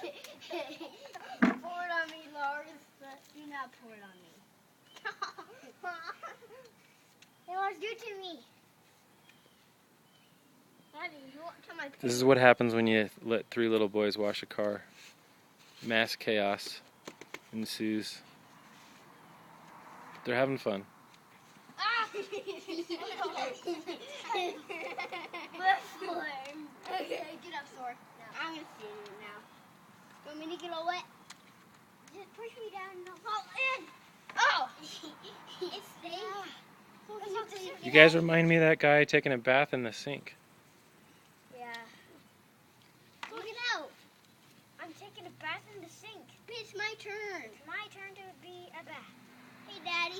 Pour it on me, Lars. Do not pour it on me. Hey, Lars, do it to me. Daddy, you want to my This is what happens when you let 3 little boys wash a car. Mass chaos ensues. They're having fun. Ah! Okay, get up, Thor. No. I'm going to stand in it now. You want me to get all wet? Just push me down and I'll fall in. Oh! It's there. You guys remind me of that guy taking a bath in the sink. Yeah. Look it out. I'm taking a bath in the sink. It's my turn. It's my turn to be a bath. Hey, Daddy.